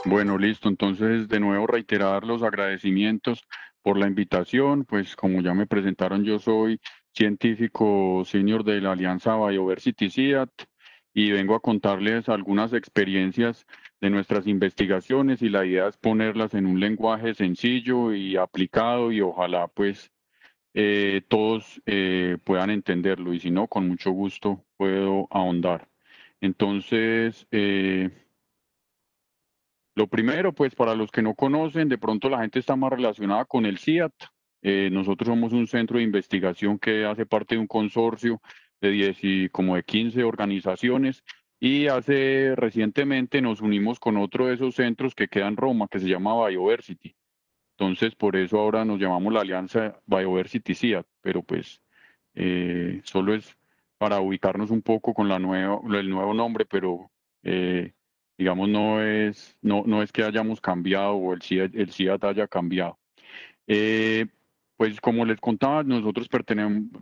Bueno, listo. Entonces, de nuevo reiterar los agradecimientos por la invitación. Pues como ya me presentaron, yo soy científico senior de la Alianza Bioversity CIAT y vengo a contarles algunas experiencias de nuestras investigaciones y la idea es ponerlas en un lenguaje sencillo y aplicado y ojalá pues todos puedan entenderlo y si no, con mucho gusto puedo ahondar. Entonces, lo primero, pues para los que no conocen, de pronto la gente está más relacionada con el CIAT. Nosotros somos un centro de investigación que hace parte de un consorcio de 10 y como de 15 organizaciones y hace recientemente nos unimos con otro de esos centros que queda en Roma, que se llama Bioversity. Entonces, por eso ahora nos llamamos la Alianza Bioversity CIAT, pero pues solo es para ubicarnos un poco con el nuevo nombre, pero digamos no es que hayamos cambiado o el CIAT haya cambiado. Eh, pues como les contaba,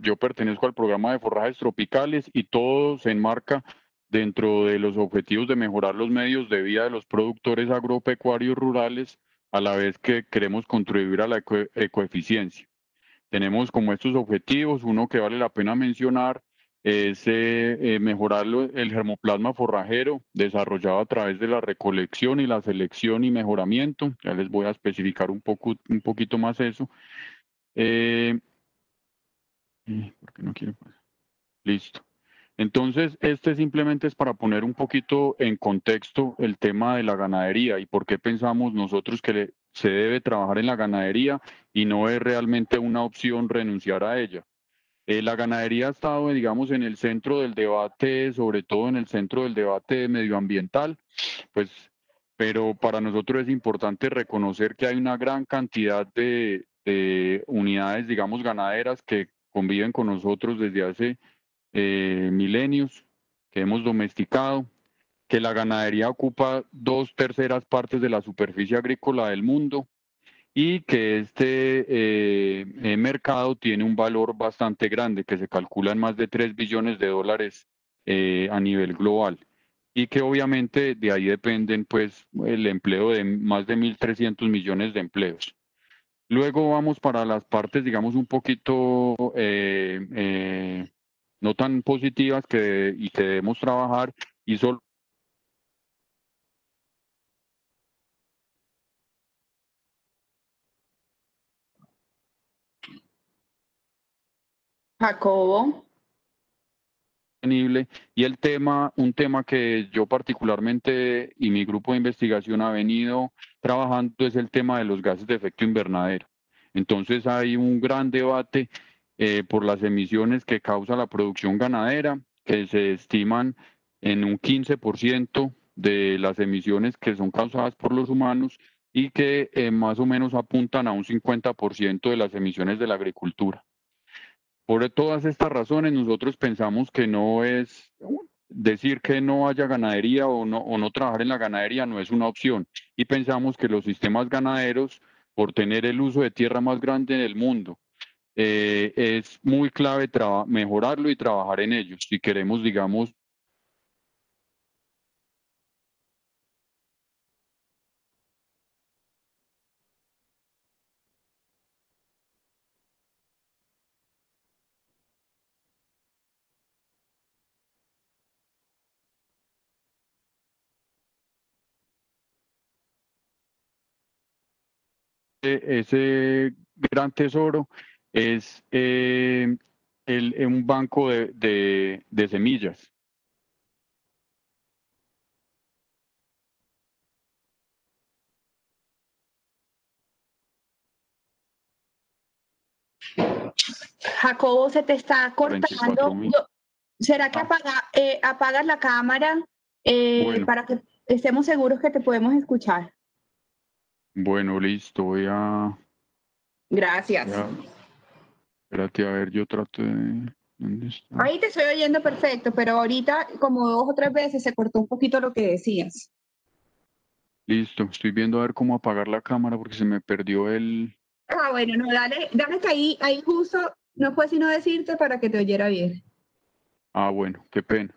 yo pertenezco al programa de forrajes tropicales y todo se enmarca dentro de los objetivos de mejorar los medios de vida de los productores agropecuarios rurales, a la vez que queremos contribuir a la ecoeficiencia. Tenemos como estos objetivos, uno que vale la pena mencionar es mejorar el germoplasma forrajero desarrollado a través de la recolección y la selección y mejoramiento. Ya les voy a especificar un poquito más eso. ¿Por qué no quiere pasar? Listo. Entonces, este simplemente es para poner un poquito en contexto el tema de la ganadería y por qué pensamos nosotros que se debe trabajar en la ganadería y no es realmente una opción renunciar a ella. La ganadería ha estado, digamos, en el centro del debate, sobre todo en el centro del debate medioambiental, pues, pero para nosotros es importante reconocer que hay una gran cantidad de unidades, digamos, ganaderas que conviven con nosotros desde hace milenios, que hemos domesticado, que la ganadería ocupa 2/3 partes de la superficie agrícola del mundo y que este mercado tiene un valor bastante grande, que se calcula en más de 3 billones de dólares a nivel global y que obviamente de ahí dependen pues el empleo de más de 1.300 millones de empleos. Luego vamos para las partes, digamos, un poquito no tan positivas y que debemos trabajar y solo Jacobo. sostenible. Y un tema que yo particularmente y mi grupo de investigación ha venido trabajando es el tema de los gases de efecto invernadero. Entonces hay un gran debate por las emisiones que causa la producción ganadera, que se estiman en un 15% de las emisiones que son causadas por los humanos y que más o menos apuntan a un 50% de las emisiones de la agricultura. Por todas estas razones, nosotros pensamos que no es decir que no haya ganadería o no trabajar en la ganadería no es una opción. Y pensamos que los sistemas ganaderos, por tener el uso de tierra más grande en el mundo, es muy clave mejorarlo y trabajar en ellos. Si queremos, digamos, ese gran tesoro es un banco de semillas. Jacobo, se te está cortando. 44.000. ¿Será que apagas la cámara Bueno, para que estemos seguros que te podemos escuchar? bueno, listo. Gracias. Espérate, a ver, yo trato de... ¿Dónde está? Ahí te estoy oyendo perfecto, pero ahorita como 2 o 3 veces se cortó un poquito lo que decías. Listo, estoy viendo a ver cómo apagar la cámara porque se me perdió el... Ah, bueno, no, dale que ahí justo no fue sino decirte para que te oyera bien. Ah, bueno, qué pena.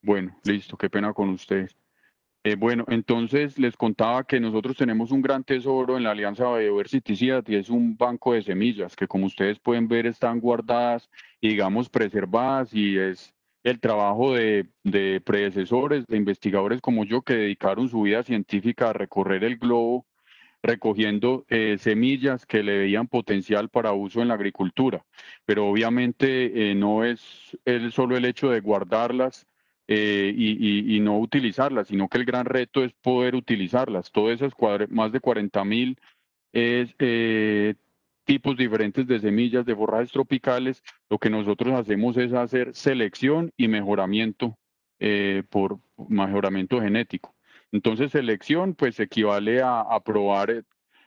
Bueno, listo, qué pena con ustedes. Bueno, entonces les contaba que nosotros tenemos un gran tesoro en la Alianza Biodiversity Ciudad y es un banco de semillas que, como ustedes pueden ver, están guardadas y, digamos, preservadas, y es el trabajo de predecesores, de investigadores como yo, que dedicaron su vida científica a recorrer el globo recogiendo semillas que le veían potencial para uso en la agricultura. Pero obviamente no es solo el hecho de guardarlas y no utilizarlas, sino que el gran reto es poder utilizarlas. Todas esas más de 40.000 tipos diferentes de semillas de forrajes tropicales, lo que nosotros hacemos es hacer selección y mejoramiento por mejoramiento genético. Entonces, selección pues equivale a probar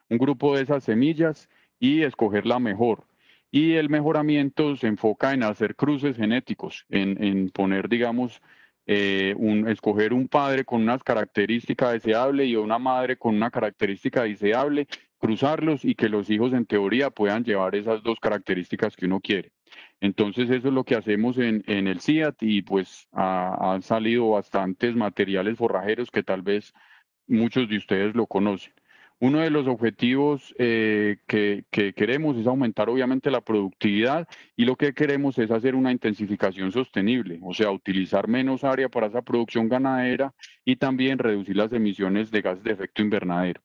un grupo de esas semillas y escoger la mejor. Y el mejoramiento se enfoca en hacer cruces genéticos, en poner, digamos, escoger un padre con unas características deseables y una madre con una característica deseable, cruzarlos y que los hijos en teoría puedan llevar esas dos características que uno quiere. Entonces eso es lo que hacemos en el CIAT, y pues han salido bastantes materiales forrajeros que tal vez muchos de ustedes lo conocen. Uno de los objetivos que queremos es aumentar obviamente la productividad, y lo que queremos es hacer una intensificación sostenible, o sea, utilizar menos área para esa producción ganadera y también reducir las emisiones de gases de efecto invernadero.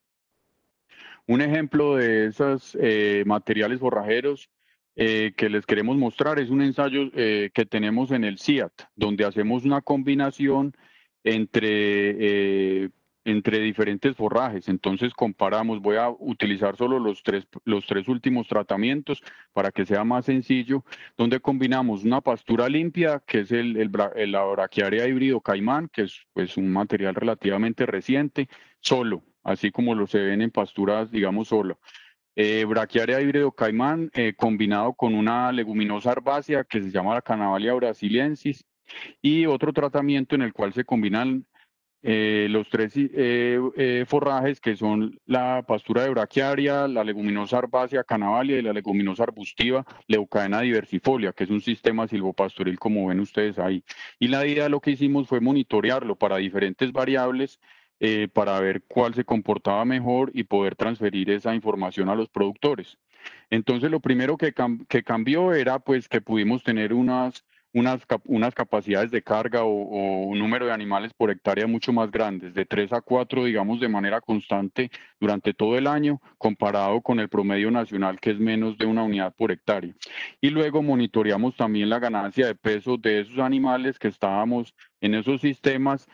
Un ejemplo de esos materiales forrajeros que les queremos mostrar es un ensayo que tenemos en el CIAT, donde hacemos una combinación entre, entre diferentes forrajes. Entonces comparamos, voy a utilizar solo los tres últimos tratamientos para que sea más sencillo, donde combinamos una pastura limpia, que es la Brachiaria híbrido caimán, que es pues, un material relativamente reciente, solo, así como lo se ven en pasturas, digamos, solo. Brachiaria híbrido caimán combinado con una leguminosa herbácea que se llama la Canavalia brasiliensis, y otro tratamiento en el cual se combinan los tres forrajes, que son la pastura de brachiaria, la leguminosa herbácea canavalia y la leguminosa arbustiva Leucaena diversifolia, que es un sistema silvopastoril como ven ustedes ahí. Y la idea, lo que hicimos fue monitorearlo para diferentes variables para ver cuál se comportaba mejor y poder transferir esa información a los productores. Entonces, lo primero que cambió era pues que pudimos tener unas capacidades de carga o un número de animales por hectárea mucho más grandes, de 3 a 4, digamos, de manera constante durante todo el año, comparado con el promedio nacional, que es menos de una unidad por hectárea. Y luego monitoreamos también la ganancia de peso de esos animales que estábamos en esos sistemas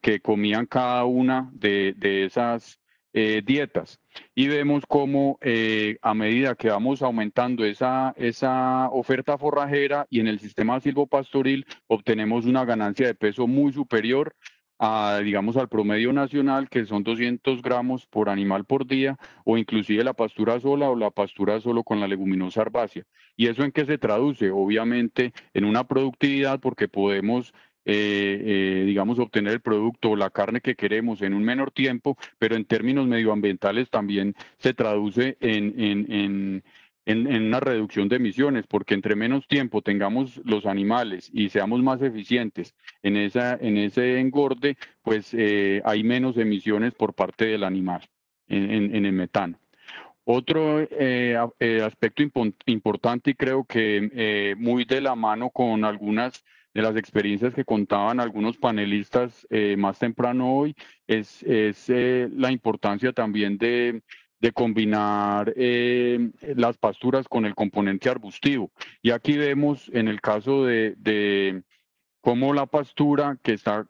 que comían cada una de esas dietas, y vemos cómo a medida que vamos aumentando esa oferta forrajera y en el sistema silvopastoril obtenemos una ganancia de peso muy superior a, digamos, al promedio nacional, que son 200 gramos por animal por día, o inclusive la pastura sola o la pastura solo con la leguminosa herbácea. ¿Y eso en qué se traduce? Obviamente en una productividad, porque podemos digamos, obtener el producto o la carne que queremos en un menor tiempo, pero en términos medioambientales también se traduce en una reducción de emisiones, porque entre menos tiempo tengamos los animales y seamos más eficientes en ese engorde, pues hay menos emisiones por parte del animal en el metano. Otro aspecto importante, y creo que muy de la mano con algunas de las experiencias que contaban algunos panelistas más temprano hoy, es la importancia también de combinar las pasturas con el componente arbustivo. Y aquí vemos en el caso de cómo la pastura que está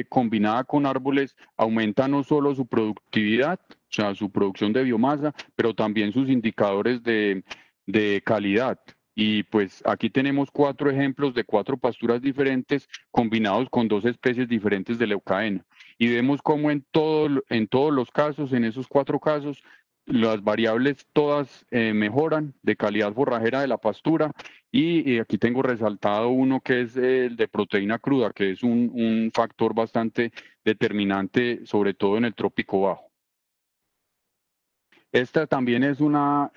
combinada con árboles aumenta no solo su productividad, o sea, su producción de biomasa, pero también sus indicadores de calidad. Y pues aquí tenemos 4 ejemplos de 4 pasturas diferentes combinados con 2 especies diferentes de leucaena. Y vemos cómo en todos los casos, en esos 4 casos, las variables todas mejoran de calidad forrajera de la pastura y aquí tengo resaltado uno que es el de proteína cruda, que es un factor bastante determinante, sobre todo en el trópico bajo. Esta también es una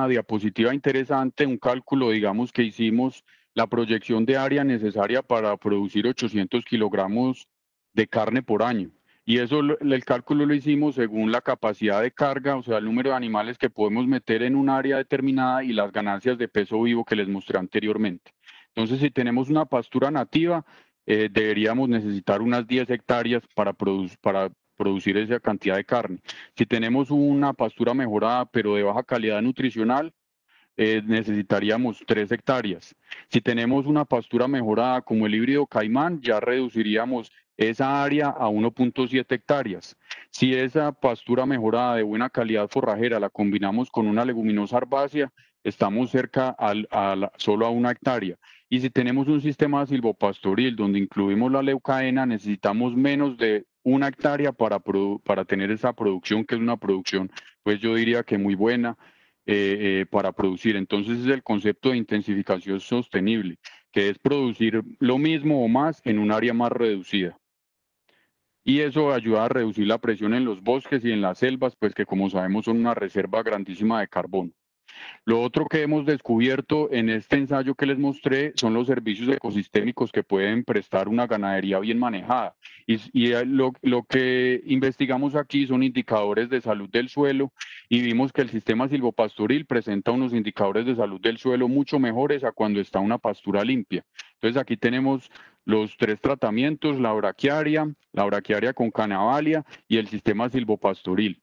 diapositiva interesante, un cálculo, digamos, que hicimos la proyección de área necesaria para producir 800 kilogramos de carne por año. Y eso, el cálculo lo hicimos según la capacidad de carga, o sea, el número de animales que podemos meter en un área determinada y las ganancias de peso vivo que les mostré anteriormente. Entonces, si tenemos una pastura nativa, deberíamos necesitar unas 10 hectáreas para producir esa cantidad de carne. Si tenemos una pastura mejorada pero de baja calidad nutricional, necesitaríamos 3 hectáreas. Si tenemos una pastura mejorada como el híbrido caimán, ya reduciríamos esa área a 1.7 hectáreas. Si esa pastura mejorada de buena calidad forrajera la combinamos con una leguminosa herbácea, estamos cerca solo a 1 hectárea. Y si tenemos un sistema silvopastoril donde incluimos la leucaena, necesitamos menos de 1 hectárea para tener esa producción, que es una producción, pues yo diría que muy buena para producir. Entonces es el concepto de intensificación sostenible, que es producir lo mismo o más en un área más reducida. Y eso ayuda a reducir la presión en los bosques y en las selvas, pues que como sabemos son una reserva grandísima de carbono. Lo otro que hemos descubierto en este ensayo que les mostré son los servicios ecosistémicos que pueden prestar una ganadería bien manejada. Lo que investigamos aquí son indicadores de salud del suelo y vimos que el sistema silvopastoril presenta unos indicadores de salud del suelo mucho mejores a cuando está una pastura limpia. Entonces aquí tenemos los 3 tratamientos, la braquiaria con canavalia y el sistema silvopastoril.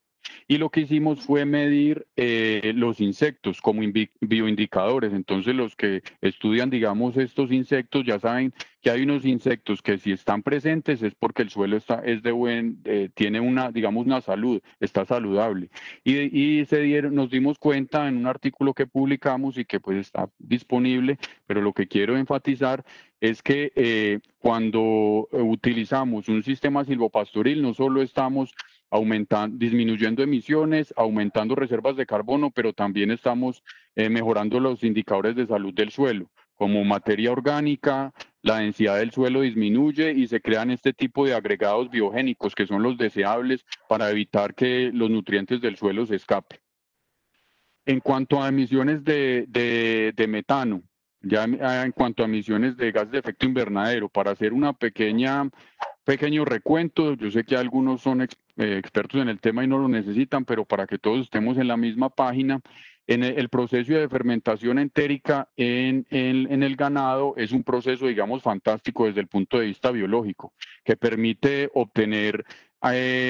Y lo que hicimos fue medir los insectos como bioindicadores. Entonces los que estudian, digamos, estos insectos ya saben que hay unos insectos que si están presentes es porque el suelo tiene digamos, una salud, está saludable. Y nos dimos cuenta en un artículo que publicamos y que pues está disponible, pero lo que quiero enfatizar es que cuando utilizamos un sistema silvopastoril no solo estamos disminuyendo emisiones, aumentando reservas de carbono, pero también estamos mejorando los indicadores de salud del suelo, como materia orgánica, la densidad del suelo disminuye y se crean este tipo de agregados biogénicos que son los deseables para evitar que los nutrientes del suelo se escapen. En cuanto a emisiones de metano, ya en cuanto a emisiones de gas de efecto invernadero, para hacer una pequeño recuento, yo sé que algunos son expertos en el tema y no lo necesitan, pero para que todos estemos en la misma página, en el proceso de fermentación entérica en el ganado es un proceso, digamos, fantástico desde el punto de vista biológico, que permite obtener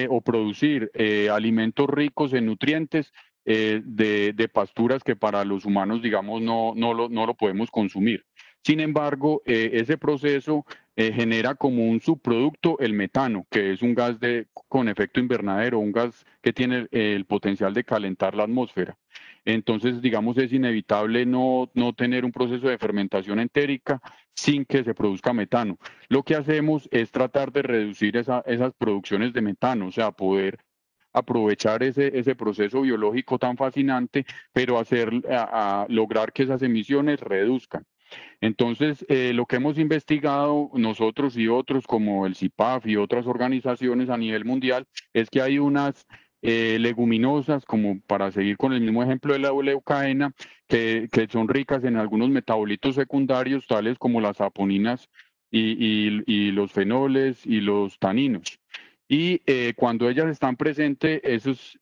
o producir alimentos ricos en nutrientes de pasturas que para los humanos, digamos, no lo podemos consumir. Sin embargo, ese proceso genera como un subproducto el metano, que es un gas con efecto invernadero, un gas que tiene el potencial de calentar la atmósfera. Entonces, digamos, es inevitable no tener un proceso de fermentación entérica sin que se produzca metano. Lo que hacemos es tratar de reducir esas producciones de metano, o sea, poder aprovechar ese proceso biológico tan fascinante, pero lograr que esas emisiones reduzcan. Entonces, lo que hemos investigado nosotros y otros, como el CIPAF y otras organizaciones a nivel mundial, es que hay unas leguminosas, como para seguir con el mismo ejemplo de la leucaena, que son ricas en algunos metabolitos secundarios, tales como las saponinas y los fenoles y los taninos. Y cuando ellas están presentes,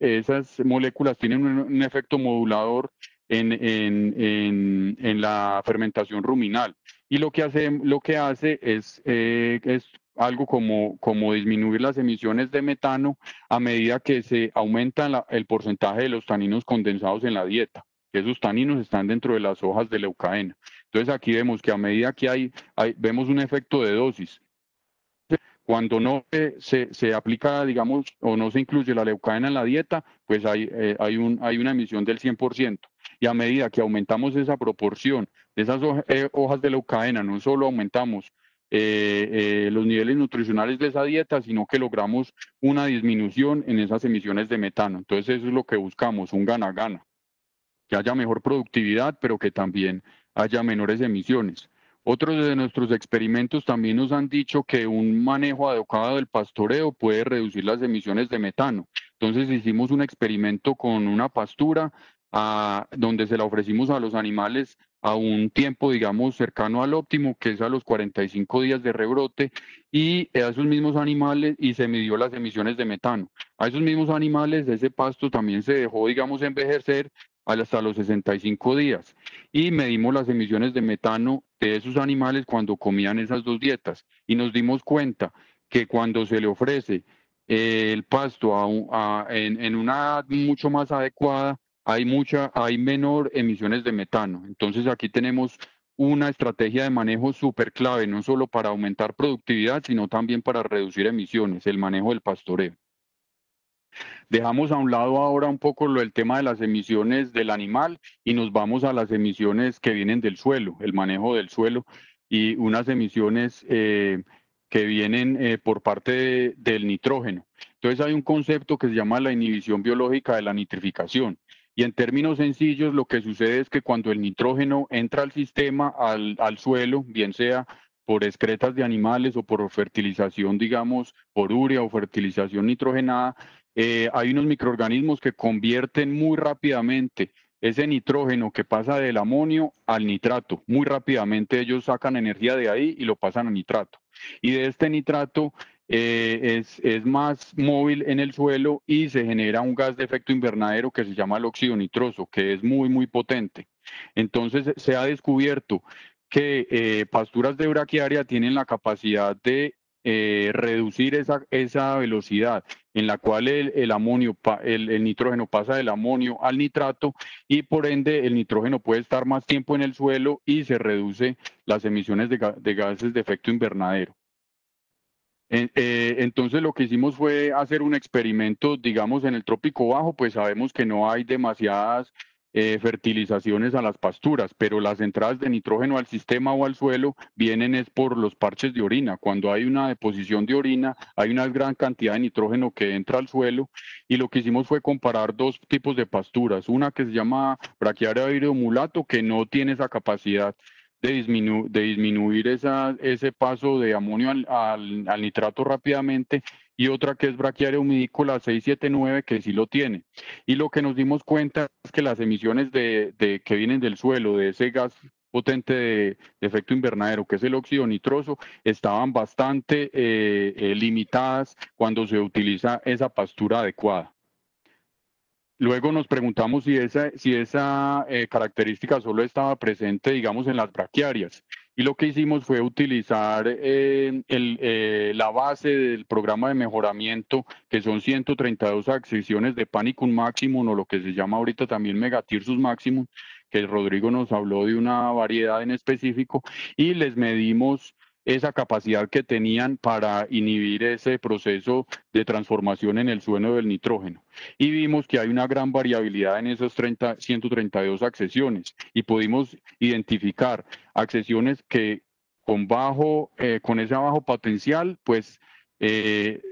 esas moléculas tienen un efecto modulador en la fermentación ruminal. Y lo que hace es algo como disminuir las emisiones de metano a medida que se aumenta el porcentaje de los taninos condensados en la dieta. Esos taninos están dentro de las hojas de leucaena. Entonces aquí vemos que a medida que vemos un efecto de dosis. Cuando no se aplica, digamos, o no se incluye la leucaena en la dieta, pues hay una emisión del 100%. Y a medida que aumentamos esa proporción de esas hojas de leucaena, no solo aumentamos los niveles nutricionales de esa dieta, sino que logramos una disminución en esas emisiones de metano. Entonces eso es lo que buscamos, un gana-gana, que haya mejor productividad, pero que también haya menores emisiones. Otros de nuestros experimentos también nos han dicho que un manejo adecuado del pastoreo puede reducir las emisiones de metano. Entonces hicimos un experimento con una pastura donde se la ofrecimos a los animales a un tiempo, digamos, cercano al óptimo, que es a los 45 días de rebrote, y a esos mismos animales, y se midió las emisiones de metano. A esos mismos animales, ese pasto también se dejó, digamos, envejecer hasta los 65 días y medimos las emisiones de metano de esos animales cuando comían esas dos dietas y nos dimos cuenta que cuando se le ofrece el pasto en una edad mucho más adecuada, hay menor emisiones de metano. Entonces aquí tenemos una estrategia de manejo súper clave, no solo para aumentar productividad, sino también para reducir emisiones, el manejo del pastoreo. Dejamos a un lado ahora un poco el tema de las emisiones del animal y nos vamos a las emisiones que vienen del suelo, el manejo del suelo y unas emisiones que vienen por parte del nitrógeno. Entonces hay un concepto que se llama la inhibición biológica de la nitrificación. Y en términos sencillos, lo que sucede es que cuando el nitrógeno entra al sistema, al suelo, bien sea por excretas de animales o por fertilización, digamos, por urea o fertilización nitrogenada, hay unos microorganismos que convierten muy rápidamente ese nitrógeno que pasa del amonio al nitrato. Muy rápidamente ellos sacan energía de ahí y lo pasan a nitrato. Y de este nitrato es más móvil en el suelo y se genera un gas de efecto invernadero que se llama el óxido nitroso, que es muy, muy potente. Entonces se ha descubierto que pasturas de braquiaria tienen la capacidad de reducir esa velocidad en la cual el nitrógeno pasa del amonio al nitrato y por ende el nitrógeno puede estar más tiempo en el suelo y se reduce las emisiones de gases de efecto invernadero. Entonces lo que hicimos fue hacer un experimento, digamos, en el trópico bajo, pues sabemos que no hay demasiadas fertilizaciones a las pasturas, pero las entradas de nitrógeno al sistema o al suelo vienen es por los parches de orina. Cuando hay una deposición de orina, hay una gran cantidad de nitrógeno que entra al suelo y lo que hicimos fue comparar dos tipos de pasturas, una que se llama braquiaria vireo mulato, que no tiene esa capacidad de disminuir ese paso de amonio al nitrato rápidamente, y otra que es braquiaria humidícola 679 que sí lo tiene. Y lo que nos dimos cuenta es que las emisiones que vienen del suelo, de ese gas potente de efecto invernadero, que es el óxido nitroso, estaban bastante limitadas cuando se utiliza esa pastura adecuada. Luego nos preguntamos si esa característica solo estaba presente, digamos, en las braquiarias. Y lo que hicimos fue utilizar la base del programa de mejoramiento, que son 132 accesiones de Panicum Maximum, o lo que se llama ahorita también Megatirsus Maximum, que Rodrigo nos habló de una variedad en específico, y les medimos esa capacidad que tenían para inhibir ese proceso de transformación en el suelo del nitrógeno. Y vimos que hay una gran variabilidad en esas 132 accesiones y pudimos identificar accesiones que con ese bajo potencial, pues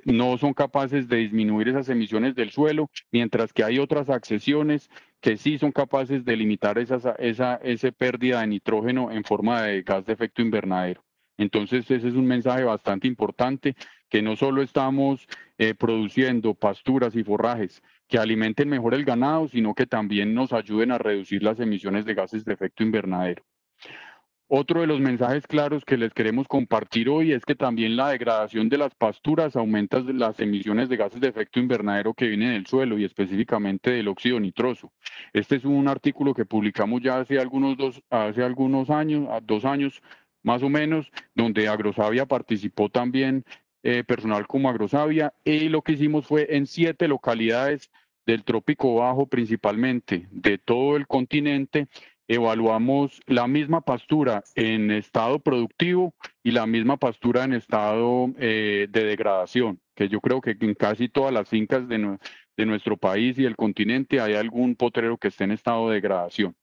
no son capaces de disminuir esas emisiones del suelo, mientras que hay otras accesiones que sí son capaces de limitar esa pérdida de nitrógeno en forma de gas de efecto invernadero. Entonces, ese es un mensaje bastante importante, que no solo estamos produciendo pasturas y forrajes que alimenten mejor el ganado, sino que también nos ayuden a reducir las emisiones de gases de efecto invernadero. Otro de los mensajes claros que les queremos compartir hoy es que también la degradación de las pasturas aumenta las emisiones de gases de efecto invernadero que vienen del suelo y específicamente del óxido nitroso. Este es un artículo que publicamos ya hace algunos años, 2 años más o menos, donde Agrosavia participó también, personal como Agrosavia, y lo que hicimos fue en 7 localidades del trópico bajo principalmente, de todo el continente, evaluamos la misma pastura en estado productivo y la misma pastura en estado de degradación, que yo creo que en casi todas las fincas de nuestro país y el continente hay algún potrero que esté en estado de degradación.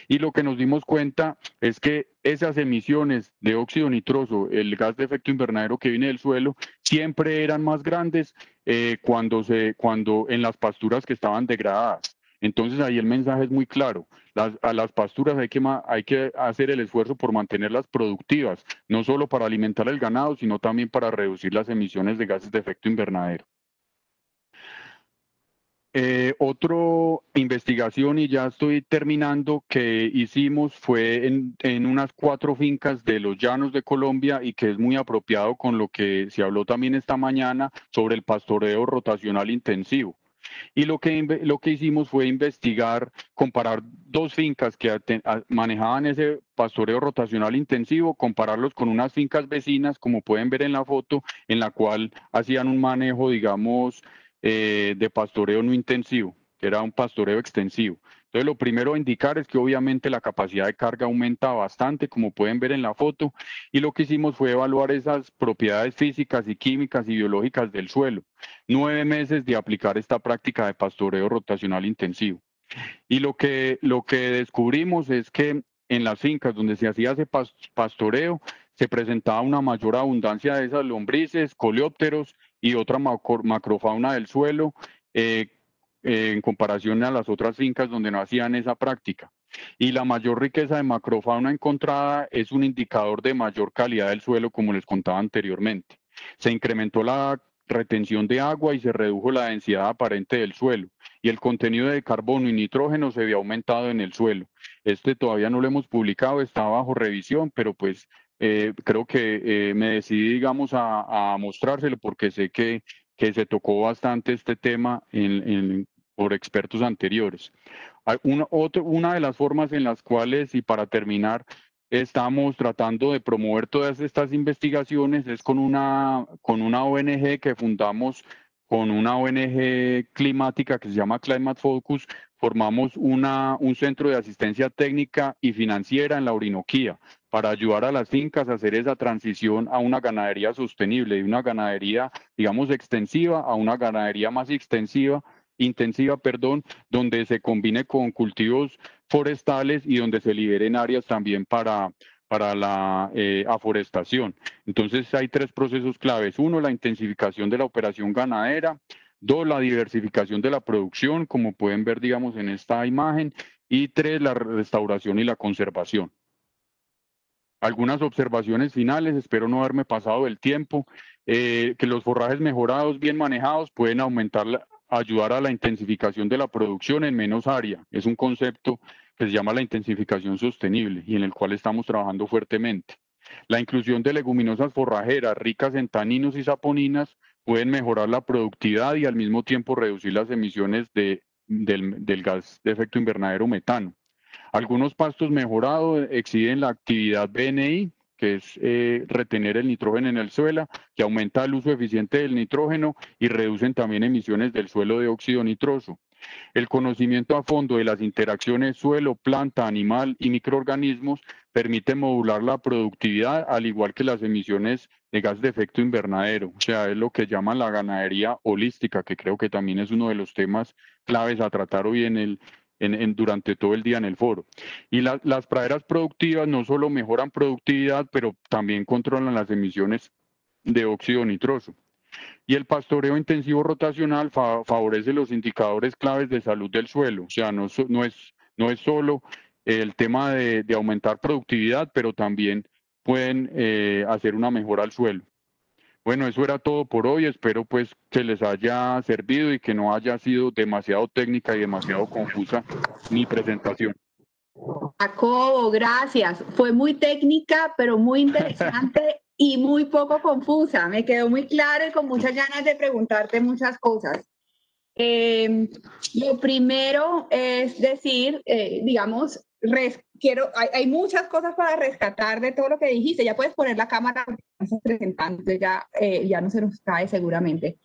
Y lo que nos dimos cuenta es que esas emisiones de óxido nitroso, el gas de efecto invernadero que viene del suelo, siempre eran más grandes cuando en las pasturas que estaban degradadas. Entonces ahí el mensaje es muy claro. A las pasturas hay que hacer el esfuerzo por mantenerlas productivas, no solo para alimentar el ganado, sino también para reducir las emisiones de gases de efecto invernadero. Otro investigación, y ya estoy terminando, que hicimos fue en unas 4 fincas de los llanos de Colombia y que es muy apropiado con lo que se habló también esta mañana sobre el pastoreo rotacional intensivo. Y lo que hicimos fue investigar, comparar 2 fincas que manejaban ese pastoreo rotacional intensivo, compararlos con unas fincas vecinas, como pueden ver en la foto, en la cual hacían un manejo, digamos, de pastoreo no intensivo, que era un pastoreo extensivo. Entonces, lo primero a indicar es que obviamente la capacidad de carga aumenta bastante, como pueden ver en la foto, y lo que hicimos fue evaluar esas propiedades físicas y químicas y biológicas del suelo. 9 meses de aplicar esta práctica de pastoreo rotacional intensivo. Y lo que descubrimos es que en las fincas donde se hacía ese pastoreo, se presentaba una mayor abundancia de esas lombrices, coleópteros y otra macrofauna del suelo eh, en comparación a las otras fincas donde no hacían esa práctica. Y la mayor riqueza de macrofauna encontrada es un indicador de mayor calidad del suelo, como les contaba anteriormente. Se incrementó la retención de agua y se redujo la densidad aparente del suelo y el contenido de carbono y nitrógeno se había aumentado en el suelo. Este todavía no lo hemos publicado, está bajo revisión, pero pues creo que me decidí, digamos, a mostrárselo porque sé que se tocó bastante este tema por expertos anteriores. Una de las formas en las cuales, y para terminar, estamos tratando de promover todas estas investigaciones es con una ONG que fundamos, con una ONG climática que se llama Climate Focus. Formamos un centro de asistencia técnica y financiera en la Orinoquía para ayudar a las fincas a hacer esa transición a una ganadería sostenible, de una ganadería, digamos, extensiva a una ganadería más intensiva, donde se combine con cultivos forestales y donde se liberen áreas también para la aforestación. Entonces hay 3 procesos claves. 1, la intensificación de la operación ganadera. 2, la diversificación de la producción, como pueden ver, digamos, en esta imagen. Y 3, la restauración y la conservación. Algunas observaciones finales, espero no haberme pasado el tiempo, que los forrajes mejorados, bien manejados, pueden ayudar a la intensificación de la producción en menos área. Es un concepto que se llama la intensificación sostenible y en el cual estamos trabajando fuertemente. La inclusión de leguminosas forrajeras ricas en taninos y saponinas pueden mejorar la productividad y al mismo tiempo reducir las emisiones del gas de efecto invernadero metano. Algunos pastos mejorados exhiben la actividad BNI, que es retener el nitrógeno en el suelo, que aumenta el uso eficiente del nitrógeno y reducen también emisiones del suelo de óxido nitroso. El conocimiento a fondo de las interacciones suelo, planta, animal y microorganismos permite modular la productividad, al igual que las emisiones de gas de efecto invernadero. O sea, es lo que llaman la ganadería holística, que creo que también es uno de los temas claves a tratar hoy durante todo el día en el foro. Y las praderas productivas no solo mejoran productividad, pero también controlan las emisiones de óxido nitroso. Y el pastoreo intensivo rotacional favorece los indicadores claves de salud del suelo. O sea, no es solo el tema de aumentar productividad, pero también pueden hacer una mejora al suelo. Bueno, eso era todo por hoy. Espero pues que les haya servido y que no haya sido demasiado técnica y demasiado confusa mi presentación. Jacobo, gracias. Fue muy técnica, pero muy interesante y muy poco confusa. Me quedó muy claro y con muchas ganas de preguntarte muchas cosas. Lo primero es decir, digamos, hay muchas cosas para rescatar de todo lo que dijiste. Ya puedes poner la cámara presentando, ya no se nos cae seguramente.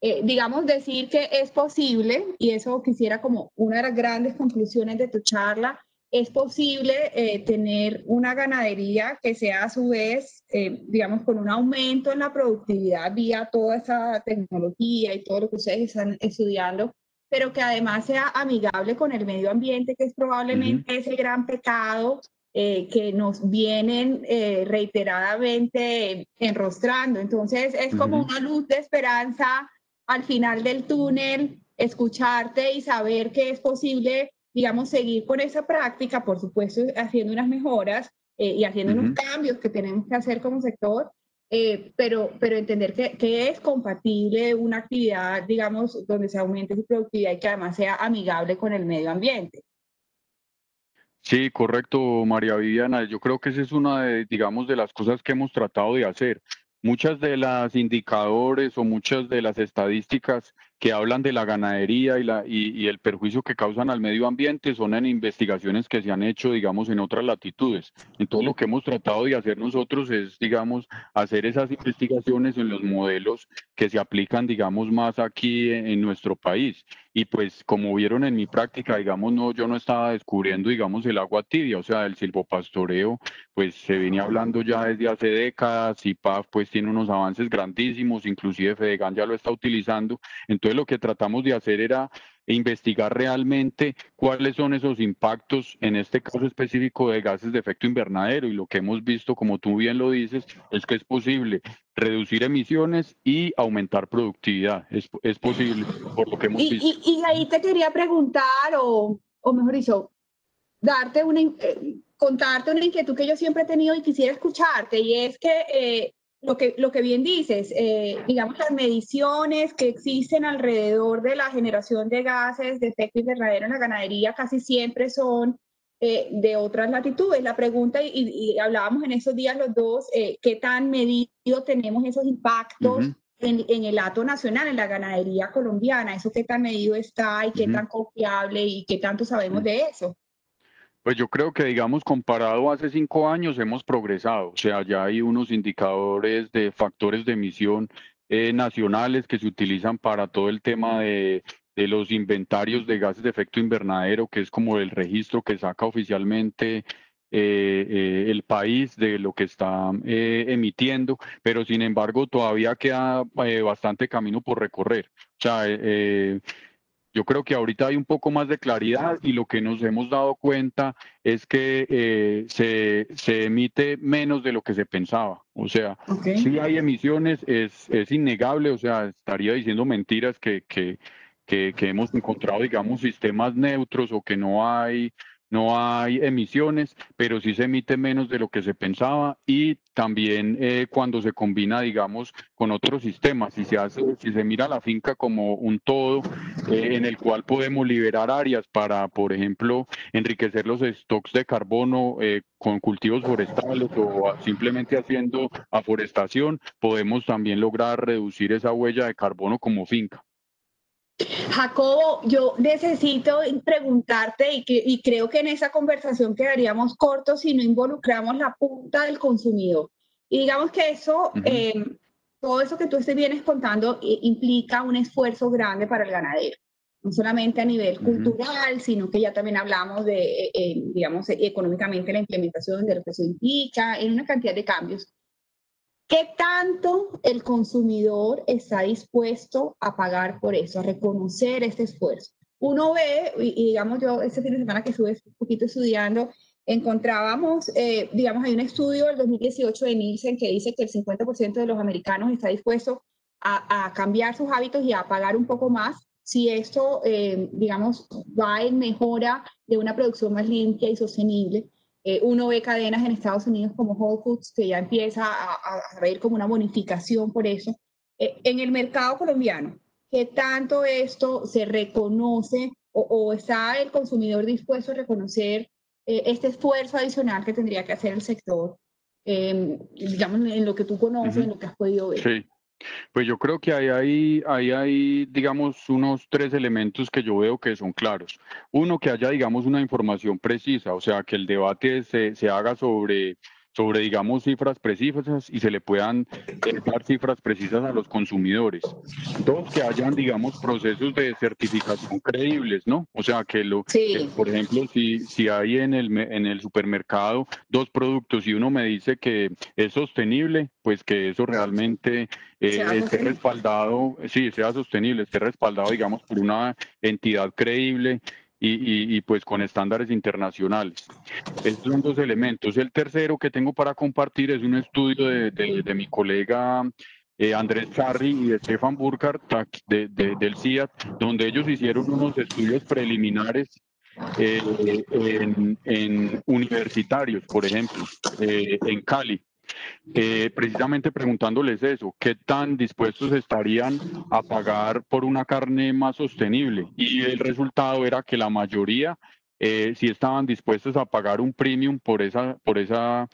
Digamos, decir que es posible, y eso quisiera como una de las grandes conclusiones de tu charla, es posible tener una ganadería que sea a su vez, digamos, con un aumento en la productividad vía toda esa tecnología y todo lo que ustedes están estudiando, pero que además sea amigable con el medio ambiente, que es probablemente ese gran pecado que nos vienen reiteradamente enrostrando. Entonces es como una luz de esperanza al final del túnel, escucharte y saber que es posible, digamos, seguir con esa práctica, por supuesto, haciendo unas mejoras y haciendo unos cambios que tenemos que hacer como sector, pero entender que es compatible una actividad, digamos, donde se aumente su productividad y que además sea amigable con el medio ambiente. Sí, correcto, María Viviana. Yo creo que esa es una de, digamos, de las cosas que hemos tratado de hacer. Muchas de las indicadores o muchas de las estadísticas que hablan de la ganadería y el perjuicio que causan al medio ambiente son en investigaciones que se han hecho, digamos, en otras latitudes. Entonces, lo que hemos tratado de hacer nosotros es, digamos, hacer esas investigaciones en los modelos que se aplican, digamos, más aquí en nuestro país. Y pues como vieron en mi práctica, digamos, no, yo no estaba descubriendo, digamos, el agua tibia, o sea, el silvopastoreo, pues se venía hablando ya desde hace décadas y PAF pues tiene unos avances grandísimos, inclusive Fedegan ya lo está utilizando. Entonces lo que tratamos de hacer era investigar realmente cuáles son esos impactos, en este caso específico de gases de efecto invernadero, y lo que hemos visto, como tú bien lo dices, es que es posible reducir emisiones y aumentar productividad. Es posible, por lo que hemos visto. Y ahí te quería preguntar, o mejor dicho, contarte una inquietud que yo siempre he tenido y quisiera escucharte, y es que lo que bien dices, digamos, las mediciones que existen alrededor de la generación de gases de efecto invernadero en la ganadería casi siempre son de otras latitudes. La pregunta, y hablábamos en esos días los dos, ¿qué tan medido tenemos esos impactos en el hato nacional, en la ganadería colombiana? ¿Eso qué tan medido está y qué tan confiable y qué tanto sabemos de eso? Pues yo creo que, digamos, comparado a hace 5 años, hemos progresado. O sea, ya hay unos indicadores de factores de emisión nacionales que se utilizan para todo el tema de los inventarios de gases de efecto invernadero, que es como el registro que saca oficialmente el país de lo que está emitiendo, pero sin embargo todavía queda bastante camino por recorrer. O sea, yo creo que ahorita hay un poco más de claridad y lo que nos hemos dado cuenta es que se emite menos de lo que se pensaba. O sea, sí hay emisiones, es innegable, o sea, estaría diciendo mentiras que hemos encontrado, digamos, sistemas neutros o que no hay emisiones, pero sí se emite menos de lo que se pensaba y también cuando se combina, digamos, con otros sistemas, si se mira la finca como un todo, en el cual podemos liberar áreas para, por ejemplo, enriquecer los stocks de carbono con cultivos forestales o simplemente haciendo aforestación, podemos también lograr reducir esa huella de carbono como finca. Jacobo, yo necesito preguntarte y creo que en esa conversación quedaríamos cortos si no involucramos la punta del consumidor. Y digamos que eso, todo eso que tú vienes contando implica un esfuerzo grande para el ganadero, no solamente a nivel cultural, sino que ya también hablamos de, digamos, económicamente la implementación de lo que eso implica en una cantidad de cambios. ¿Qué tanto el consumidor está dispuesto a pagar por eso, a reconocer este esfuerzo? Uno ve, y digamos yo este fin de semana que estuve un poquito estudiando, encontrábamos, digamos, hay un estudio del 2018 de Nielsen que dice que el 50% de los americanos está dispuesto a cambiar sus hábitos y a pagar un poco más si esto, digamos, va en mejora de una producción más limpia y sostenible. Uno ve cadenas en Estados Unidos como Whole Foods que ya empieza a ver como una bonificación por eso. En el mercado colombiano, ¿qué tanto esto se reconoce o está el consumidor dispuesto a reconocer este esfuerzo adicional que tendría que hacer el sector, digamos, en lo que tú conoces, en lo que has podido ver? Sí. Pues yo creo que hay, digamos, unos 3 elementos que yo veo que son claros. Uno, que haya, digamos, una información precisa, o sea, que el debate se haga sobre, digamos, cifras precisas y se le puedan dar cifras precisas a los consumidores. Dos, que hayan, digamos, procesos de certificación creíbles, ¿no? O sea, Sí, por ejemplo, si hay en el supermercado dos productos y uno me dice que es sostenible, pues que eso realmente sea esté sostenible. respaldado, sí, sea sostenible, esté respaldado, digamos, por una entidad creíble y pues con estándares internacionales. Estos son dos elementos. El tercero que tengo para compartir es un estudio de mi colega Andrés Charri y de Stefan Burkhardt del CIAT, donde ellos hicieron unos estudios preliminares en universitarios, por ejemplo, en Cali, precisamente preguntándoles eso, ¿qué tan dispuestos estarían a pagar por una carne más sostenible? Y el resultado era que la mayoría sí estaban dispuestos a pagar un premium por esa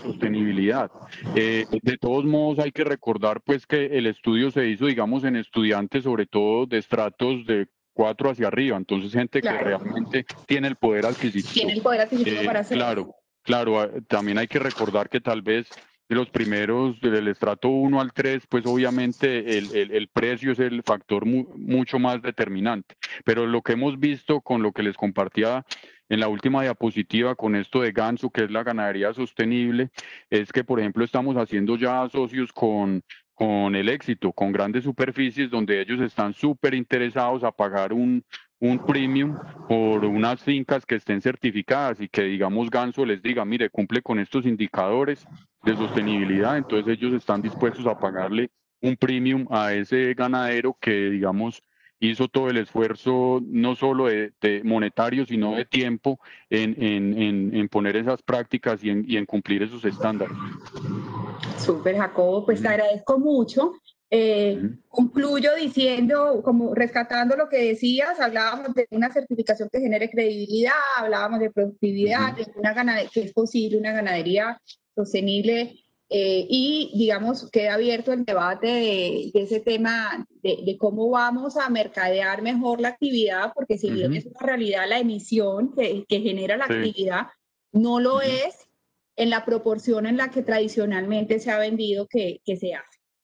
sostenibilidad. De todos modos, hay que recordar pues que el estudio se hizo, digamos, en estudiantes, sobre todo de estratos de 4 hacia arriba, entonces gente que Claro, realmente tiene el poder tiene adquisitivo. el poder adquisitivo para hacerlo. Claro, claro, también hay que recordar que tal vez de los primeros, del estrato 1 al 3, pues obviamente el precio es el factor mucho más determinante. Pero lo que hemos visto con lo que les compartía en la última diapositiva con esto de Ganso, que es la ganadería sostenible, es que, por ejemplo, estamos haciendo ya socios con el Éxito, con grandes superficies, donde ellos están súper interesados a pagar un premium por unas fincas que estén certificadas y que, digamos, Ganso les diga, mire, cumple con estos indicadores de sostenibilidad, entonces ellos están dispuestos a pagarle un premium a ese ganadero que, digamos, hizo todo el esfuerzo, no solo de monetario, sino de tiempo en poner esas prácticas y en cumplir esos estándares. Súper, Jacobo, pues te Ujú, agradezco mucho. ujú, Concluyo diciendo, como rescatando lo que decías, hablábamos de una certificación que genere credibilidad, hablábamos de productividad, ujú, de que es posible una ganadería sostenible y, digamos, queda abierto el debate de ese tema de cómo vamos a mercadear mejor la actividad, porque si bien ujú, es una realidad la emisión que genera la sí, actividad, no lo ujú. es en la proporción en la que tradicionalmente se ha vendido que se hace.